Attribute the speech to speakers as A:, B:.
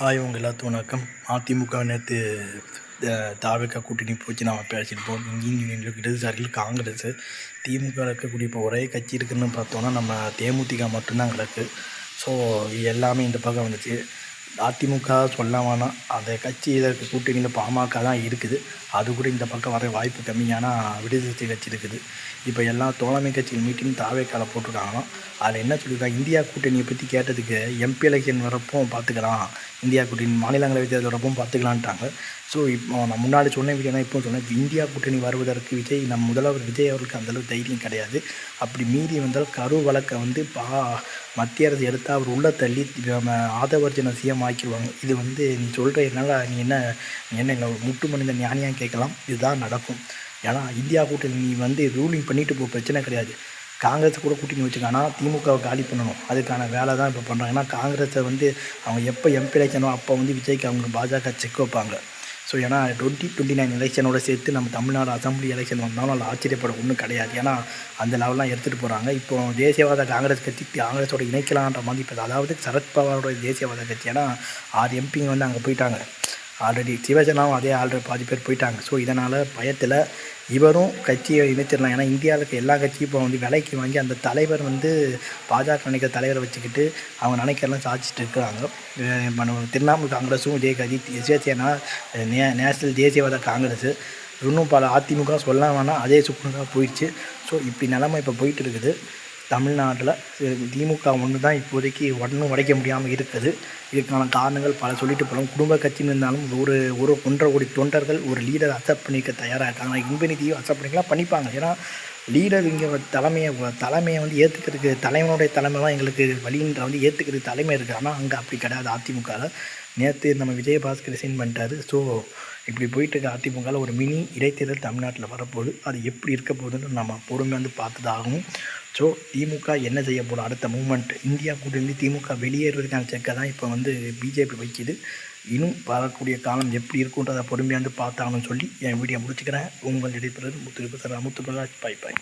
A: உங்கள் எல்லாத்துக்கும் வணக்கம். அதிமுக நேற்று தாவேக்கா கூட்டணி போச்சு நம்ம பேசியிருப்போம். இந்தியன் யூனியன் இடதுசாரிகள் காங்கிரஸ் திமுக இருக்கக்கூடிய இப்போ ஒரே கட்சி இருக்குதுன்னு பார்த்தோன்னா நம்ம தேமுதிக மட்டும்தான் கிடக்கு. ஸோ எல்லாமே இந்த பக்கம் வந்துச்சு. அதிமுக சொல்ல வேணாம், அந்த கட்சியில் இருக்க கூட்டணியில் பாமக தான் இருக்குது. அது கூட இந்த பக்கம் வர வாய்ப்பு கம்மியான விடுதலை கட்சி இருக்குது. இப்போ எல்லா தோழமை கட்சிகள் மீட்டிங் தாவேக்கால போட்டிருக்காங்களாம். அதில் என்ன சொல்லியிருக்காங்க, இந்தியா கூட்டணியை பற்றி கேட்டதுக்கு எம்பி எலெக்ஷன் வரப்போ பார்த்துக்கலாம், இந்தியா கூட்டணி மாநிலங்களவை தேர்தல் வரப்போ பார்த்துக்கலான்ட்டாங்க. ஸோ இப்போ நான் முன்னாடி சொன்ன வீடியோ தான் இப்போ சொன்னேன், இந்தியா கூட்டணி வருவதற்கு விஜய் நம்ம முதல்வர் விஜய் அவர்களுக்கு அந்தளவுக்கு தைரியம் கிடையாது. அப்படி மீறி வந்தால் கரு வழக்கை மத்திய அரசு எடுத்தால் அவர் உள்ள தள்ளி ஆதவர்ஜன சிஎம் ஆக்கிடுவாங்க. இது நீ சொல்கிற என்னால் நீ என்ன முட்டு மனித ஞானியாக கேட்கலாம். இதுதான் நடக்கும். ஏன்னா இந்தியா கூட்டணி நீ ரூலிங் பண்ணிட்டு போ, பிரச்சனை கிடையாது. காங்கிரஸ் கூட கூட்டணி வச்சுக்கானா திமுகவை காலி பண்ணணும், அதுக்கான வேலை தான் இப்போ பண்ணுறாங்க. ஏன்னா காங்கிரஸை அவங்க எப்போ எம்பி எலெக்ஷனோ அப்போ விஜய்க்கு அவங்க பாஜக செக் வைப்பாங்க. ஸோ ஏன்னா 2029 எலெக்ஷனோட சேர்த்து நம்ம தமிழ்நாடு அசம்பிளி எலெக்ஷன் வந்தாலும் அதில் ஆச்சரியப்பட ஒன்றும் கிடையாது. ஏன்னா அந்த லெவலாம் எடுத்துகிட்டு போகிறாங்க. இப்போ தேசியவாத காங்கிரஸ் கட்சி காங்கிரஸோட இணைக்கலான்ற மாதிரி இப்போ, அதாவது சரத்பவாரோட தேசியவாத கட்சி, ஏன்னா 6 எம்பிங்க அங்கே போயிட்டாங்க. ஆல்ரெடி சிவசேனாவும் அதே ஆல்ரெடி பாதி பேர் போயிட்டாங்க. ஸோ இதனால் பயத்தில் இவரும் கட்சியை இணைச்சிடலாம். ஏன்னா இந்தியாவில் இருக்க எல்லா கட்சியும் இப்போ விலைக்கு வாங்கி அந்த தலைவர் பாஜக நினைக்கிற தலைவரை வச்சுக்கிட்டு அவங்க நினைக்கிறலாம் சாதிச்சுட்டு இருக்கிறாங்க. திரிணாமுல் காங்கிரஸும் இதே கட்சி, சிவசேனா நேஷனல் தேசியவாத காங்கிரஸ், இன்னும் பல அதிமுக சொல்ல வேணாம், அதே சுக்குனராக போயிடுச்சு. ஸோ இப்படி நிலைமை இப்போ போயிட்டு இருக்குது தமிழ்நாட்டில். திமுக ஒன்று தான் இப்போதைக்கு ஒன்றும் உடைக்க முடியாமல் இருக்குது. இதுக்கான காரணங்கள் பல சொல்லிட்டு போகலாம். குடும்ப கட்சின்னு இருந்தாலும் ஒரு 1.5 கோடி தொண்டர்கள் ஒரு லீடர் அக்செப்ட் பண்ணிக்க தயாராக இருக்காங்க. இன்பநிதியும் அக்செப்ட் பண்ணிக்கலாம், பண்ணிப்பாங்க. ஏன்னா லீடர் இங்கே தலைமையை ஏற்றுக்கிறதுக்கு தலைவனுடைய தலைமை தான் எங்களுக்கு வழின்ற ஏற்றுக்கிறதுக்கு தலைமை இருக்குது. ஆனால் அங்கே அப்படி கிடையாது. அதிமுகவில் நேற்று நம்ம விஜயபாஸ்கர் ரிசைன் பண்ணிட்டாரு. ஸோ இப்படி போயிட்டு இருக்க அதிமுகவில் ஒரு மினி இடைத்தேர்தல் தமிழ்நாட்டில் வரப்போகுது. அது எப்படி இருக்க போகுதுன்னு நம்ம பொறுமை பார்த்துதாகும். ஸோ திமுக என்ன செய்ய போகிறோம், அடுத்த மூமெண்ட் இந்தியா கூட்டணி திமுக வெளியேறுவதற்கான செக்கை தான் இப்போ பிஜேபி வைக்கிது. இன்னும் வரக்கூடிய காலம் எப்படி இருக்குன்றதை பொறுமையாக பார்த்தாங்கன்னு சொல்லி என் வீடியோ முடிச்சுக்கிறேன். உங்கள் இடைப்பெறுவது முத்து பிரகாஷ். பை.